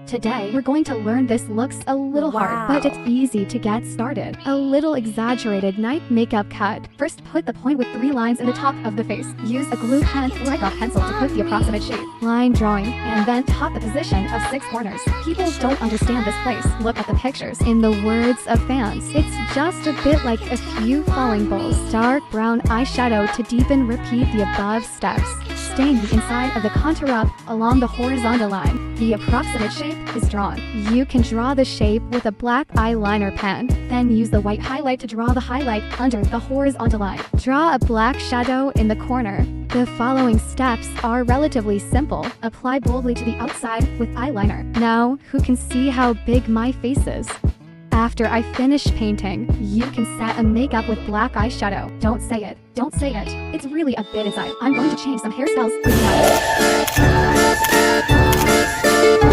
Today, we're going to learn this looks a little hard, but it's easy to get started. A little exaggerated night makeup cut. First, put the point with 3 lines in the top of the face. Use a glue pen or a pencil to put the approximate shape. Line drawing, and then top the position of 6 corners. People don't understand this place. Look at the pictures. In the words of fans, it's just a bit like a few falling bowls. Dark brown eyeshadow to deepen. Repeat the above steps. Stain the inside of the contour up along the horizontal line. The approximate shape is drawn. You can draw the shape with a black eyeliner pen. Then use the white highlight to draw the highlight under the horizontal line. Draw a black shadow in the corner. The following steps are relatively simple. Apply boldly to the outside with eyeliner. Now, who can see how big my face is? After I finish painting, you can set a makeup with black eyeshadow. Don't say it. Don't say it. It's really a bit inside. I'm going to change some hairstyles for you now.